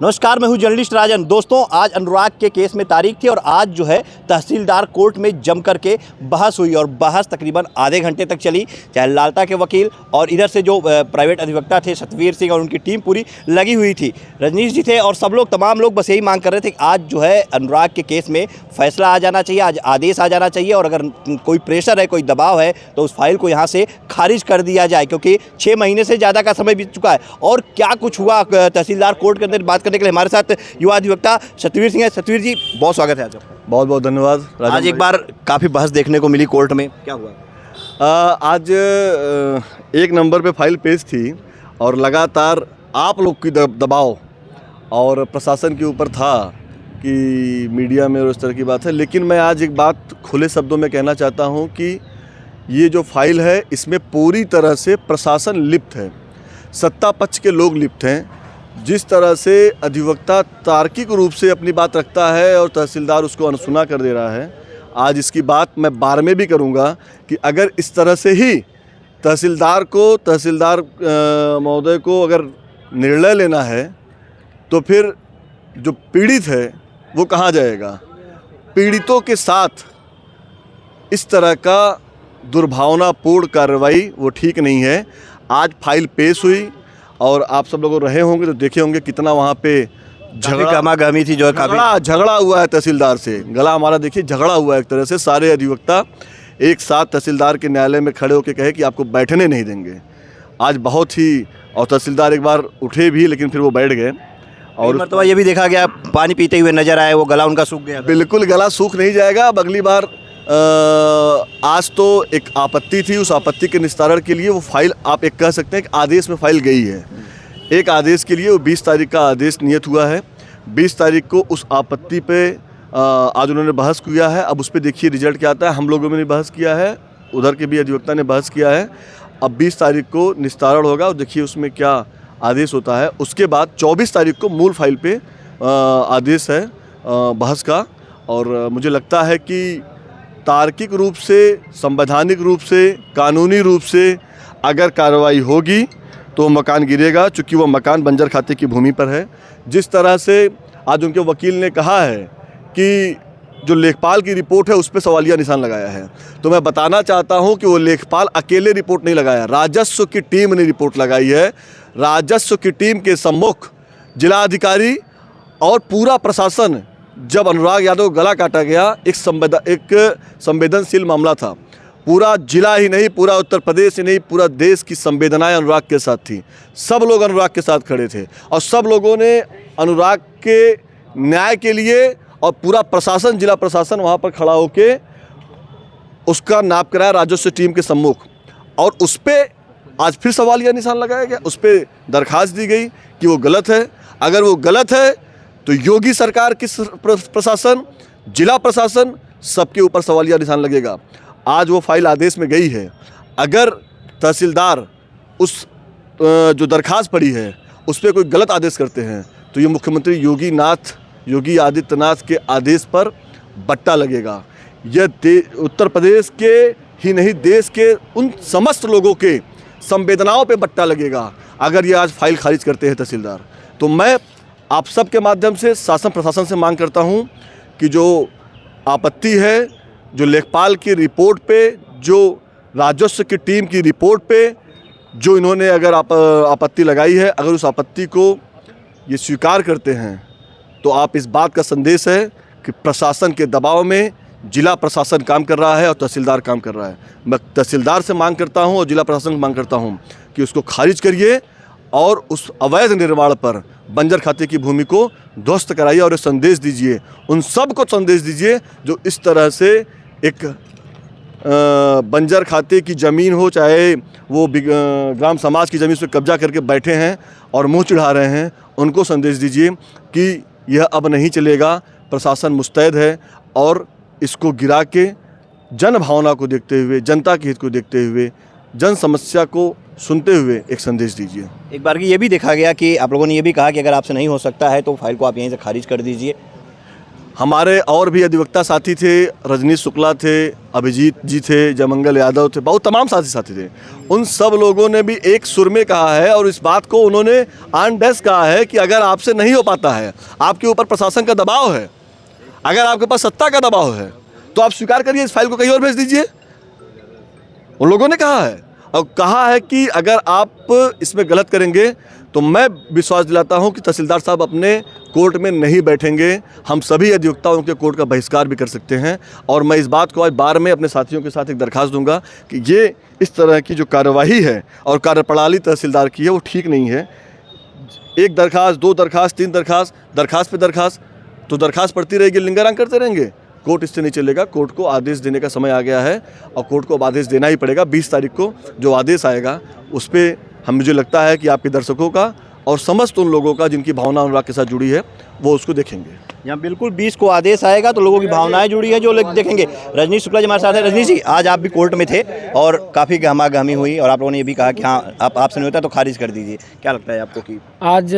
नमस्कार, मैं हूं जर्नलिस्ट राजन। दोस्तों, आज अनुराग के केस में तारीख थी और आज जो है तहसीलदार कोर्ट में जम करके बहस हुई और बहस तकरीबन आधे घंटे तक चली। चाहे लालता के वकील और इधर से जो प्राइवेट अधिवक्ता थे सतवीर सिंह और उनकी टीम पूरी लगी हुई थी। रजनीश जी थे और सब लोग, तमाम लोग बस यही मांग कर रहे थे कि आज जो है अनुराग के केस में फैसला आ जाना चाहिए, आज आदेश आ जाना चाहिए और अगर कोई प्रेशर है, कोई दबाव है तो उस फाइल को यहाँ से खारिज कर दिया जाए, क्योंकि 6 महीने से ज़्यादा का समय बीत चुका है। और क्या कुछ हुआ तहसीलदार कोर्ट के अंदर, बात करने के लिए हमारे साथ युवा अधिवक्ता सतवीर सिंह है। सतवीर जी, बहुत स्वागत है आज आपका। बहुत बहुत धन्यवाद। आज एक बार काफ़ी बहस देखने को मिली कोर्ट में, क्या हुआ? आज एक नंबर पे फाइल पेश थी और लगातार आप लोग की दबाव और प्रशासन के ऊपर था कि मीडिया में और इस तरह की बात है। लेकिन मैं आज एक बात खुले शब्दों में कहना चाहता हूं कि ये जो फाइल है इसमें पूरी तरह से प्रशासन लिप्त है, सत्ता पक्ष के लोग लिप्त हैं। जिस तरह से अधिवक्ता तार्किक रूप से अपनी बात रखता है और तहसीलदार उसको अनसुना कर दे रहा है, आज इसकी बात मैं बार में भी करूंगा कि अगर इस तरह से ही तहसीलदार महोदय को अगर निर्णय लेना है तो फिर जो पीड़ित है वो कहाँ जाएगा। पीड़ितों के साथ इस तरह का दुर्भावनापूर्ण कार्रवाई वो ठीक नहीं है। आज फाइल पेश हुई और आप सब लोग रहे होंगे तो देखे होंगे कितना वहाँ पे गहमी थी, जो है झगड़ा हुआ है तहसीलदार से। गला हमारा देखिए झगड़ा हुआ है एक तरह से। सारे अधिवक्ता एक साथ तहसीलदार के न्यायालय में खड़े होकर कहे कि आपको बैठने नहीं देंगे। आज बहुत ही, और तहसीलदार एक बार उठे भी लेकिन फिर वो बैठ गए। और मतलब ये भी देखा गया पानी पीते हुए नजर आए, वो गला उनका सूख गया। बिल्कुल गला सूख नहीं जाएगा। अब अगली बार आज तो एक आपत्ति थी, उस आपत्ति के निस्तारण के लिए वो फाइल, आप एक कह सकते हैं कि आदेश में फाइल गई है। एक आदेश के लिए वो 20 तारीख का आदेश नियत हुआ है। 20 तारीख को उस आपत्ति पे आज उन्होंने बहस किया है। अब उस पर देखिए रिजल्ट क्या आता है। हम लोगों ने भी बहस किया है, उधर के भी अधिवक्ता ने बहस किया है। अब 20 तारीख को निस्तारण होगा और देखिए उसमें क्या आदेश होता है। उसके बाद 24 तारीख को मूल फाइल पे आदेश है बहस का। और मुझे लगता है कि तार्किक रूप से, संवैधानिक रूप से, कानूनी रूप से अगर कार्रवाई होगी तो मकान गिरेगा, चूँकि वो मकान बंजर खाते की भूमि पर है। जिस तरह से आज उनके वकील ने कहा है कि जो लेखपाल की रिपोर्ट है उस पर सवालिया निशान लगाया है, तो मैं बताना चाहता हूं कि वो लेखपाल अकेले रिपोर्ट नहीं लगाया, राजस्व की टीम ने रिपोर्ट लगाई है। राजस्व की टीम के सम्मुख जिलाधिकारी और पूरा प्रशासन, जब अनुराग यादव गला काटा गया, एक संवेदनशील मामला था। पूरा जिला ही नहीं, पूरा उत्तर प्रदेश ही नहीं, पूरा देश की संवेदनाएं अनुराग के साथ थी। सब लोग अनुराग के साथ खड़े थे और सब लोगों ने अनुराग के न्याय के लिए, और पूरा प्रशासन, जिला प्रशासन वहाँ पर खड़ा होके उसका नाप कराया राजस्व टीम के सम्मुख। और उस पर आज फिर सवालिया निशान लगाया गया, उस पर दरखास्त दी गई कि वो गलत है। अगर वो गलत है तो योगी सरकार की प्रशासन, जिला प्रशासन, सबके ऊपर सवालिया निशान लगेगा। आज वो फाइल आदेश में गई है। अगर तहसीलदार उस जो दरखास्त पड़ी है उस पर कोई गलत आदेश करते हैं तो ये मुख्यमंत्री योगी आदित्यनाथ के आदेश पर बट्टा लगेगा। यह उत्तर प्रदेश के ही नहीं, देश के उन समस्त लोगों के संवेदनाओं पे बट्टा लगेगा अगर ये आज फाइल खारिज करते हैं तहसीलदार। तो मैं आप सब के माध्यम से शासन प्रशासन से मांग करता हूं कि जो आपत्ति है, जो लेखपाल की रिपोर्ट पे, जो राजस्व की टीम की रिपोर्ट पे जो इन्होंने अगर आपत्ति लगाई है, अगर उस आपत्ति को ये स्वीकार करते हैं तो आप इस बात का संदेश है कि प्रशासन के दबाव में जिला प्रशासन काम कर रहा है और तहसीलदार काम कर रहा है। मैं तहसीलदार से मांग करता हूं और जिला प्रशासन से मांग करता हूं कि उसको खारिज करिए और उस अवैध निर्माण पर, बंजर खाते की भूमि को ध्वस्त कराइए और संदेश दीजिए, उन सब को संदेश दीजिए जो इस तरह से एक बंजर खाते की ज़मीन हो, चाहे वो ग्राम समाज की ज़मीन पर कब्जा करके बैठे हैं और मुंह चिढ़ा रहे हैं, उनको संदेश दीजिए कि यह अब नहीं चलेगा। प्रशासन मुस्तैद है और इसको गिरा के जन भावना को देखते हुए, जनता के हित को देखते हुए, जन समस्या को सुनते हुए एक संदेश दीजिए। एक बार ये भी देखा गया कि आप लोगों ने ये भी कहा कि अगर आपसे नहीं हो सकता है तो फाइल को आप यहीं से खारिज कर दीजिए। हमारे और भी अधिवक्ता साथी थे, रजनीश शुक्ला थे, अभिजीत जी थे, जयमंगल यादव थे, बहुत तमाम साथी थे। उन सब लोगों ने भी एक सुर में कहा है और इस बात को उन्होंने ऑन डेस्क कहा है कि अगर आपसे नहीं हो पाता है, आपके ऊपर प्रशासन का दबाव है, अगर आपके पास सत्ता का दबाव है, तो आप स्वीकार करिए, इस फाइल को कहीं और भेज दीजिए। उन लोगों ने कहा है और कहा है कि अगर आप इसमें गलत करेंगे तो मैं विश्वास दिलाता हूं कि तहसीलदार साहब अपने कोर्ट में नहीं बैठेंगे। हम सभी अधिवक्ताओं के कोर्ट का बहिष्कार भी कर सकते हैं। और मैं इस बात को आज बार में अपने साथियों के साथ एक दरखास्त दूंगा कि ये इस तरह की जो कार्यवाही है और कार्यप्रणाली तहसीलदार की है वो ठीक नहीं है। एक दरखास्त, दो दरखास्त, तीन दरखास्त, दरखास्त पे दरखास्त, तो दरखास्त पड़ती रहेगी, लिंगारंग करते रहेंगे। कोर्ट इससे नहीं चलेगा। कोर्ट को आदेश देने का समय आ गया है और कोर्ट को अब आदेश देना ही पड़ेगा। 20 तारीख को जो आदेश आएगा उस पर मुझे लगता है कि आपके दर्शकों का और समस्त उन लोगों का जिनकी भावना अनुराग के साथ जुड़ी है वो उसको देखेंगे। यहाँ बिल्कुल 20 को आदेश आएगा तो लोगों की भावनाएं जुड़ी है जो लोग देखेंगे। रजनीश शुक्ला जी हमारे साथ है। रजनीश जी, आज आप भी कोर्ट में थे और काफ़ी गहमा-गहमी हुई और आप लोगों ने ये भी कहा कि हाँ आपसे नहीं होता तो खारिज कर दीजिए। क्या लगता है आपको कि आज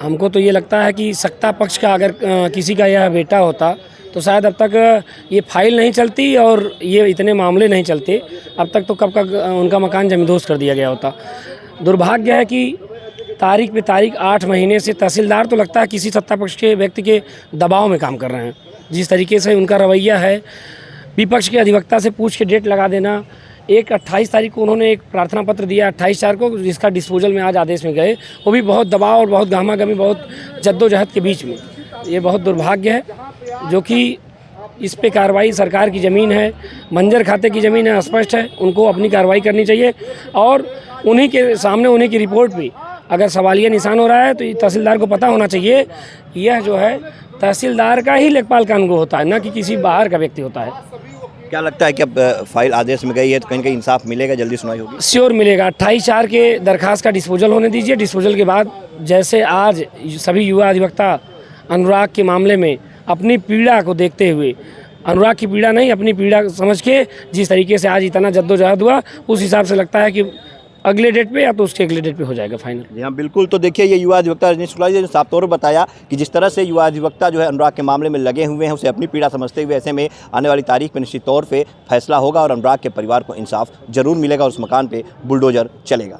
हमको तो ये लगता है कि सत्ता पक्ष का अगर किसी का यह बेटा होता तो शायद अब तक ये फाइल नहीं चलती और ये इतने मामले नहीं चलते। अब तक तो कब का उनका मकान जमींदोज कर दिया गया होता। दुर्भाग्य है कि तारीख पे तारीख 8 महीने से तहसीलदार तो लगता है किसी सत्ता पक्ष के व्यक्ति के दबाव में काम कर रहे हैं। जिस तरीके से उनका रवैया है, विपक्ष के अधिवक्ता से पूछ के डेट लगा देना। 28 तारीख को उन्होंने एक प्रार्थना पत्र दिया, 28/4 को, जिसका डिस्पोजल में आज आदेश में गए, वो भी बहुत दबाव और बहुत गहमा-गहमी, बहुत जद्दोजहद के बीच में। ये बहुत दुर्भाग्य है जो कि इस पे कार्रवाई, सरकार की ज़मीन है, मंजर खाते की ज़मीन है, स्पष्ट है, उनको अपनी कार्रवाई करनी चाहिए। और उन्हीं के सामने, उन्हीं की रिपोर्ट पे अगर सवालिया निशान हो रहा है तो तहसीलदार को पता होना चाहिए कि यह जो है तहसीलदार का ही लेखपाल कानून होता है, न कि किसी बाहर का व्यक्ति होता है। क्या लगता है कि अब फाइल आदेश में गई है तो कहीं ना कहीं इंसाफ मिलेगा, जल्दी सुनवाई होगी? श्योर मिलेगा। 28/4 के दरखास्त का डिस्पोजल होने दीजिए। डिस्पोजल के बाद जैसे आज सभी युवा अधिवक्ता अनुराग के मामले में अपनी पीड़ा को देखते हुए, अनुराग की पीड़ा नहीं अपनी पीड़ा समझ के जिस तरीके से आज इतना जद्दोजहद हुआ, उस हिसाब से लगता है कि अगले डेट पे या तो उसके अगले डेट पे हो जाएगा फाइनल। जी हाँ, बिल्कुल। तो देखिए, ये युवा अधिवक्ता रजनीश शुक्ला जी ने साफ तौर पर बताया कि जिस तरह से युवा अधिवक्ता जो है अनुराग के मामले में लगे हुए हैं, उसे अपनी पीड़ा समझते हुए ऐसे में आने वाली तारीख पर निश्चित तौर पे फैसला होगा और अनुराग के परिवार को इंसाफ जरूर मिलेगा और उस मकान पे बुलडोजर चलेगा।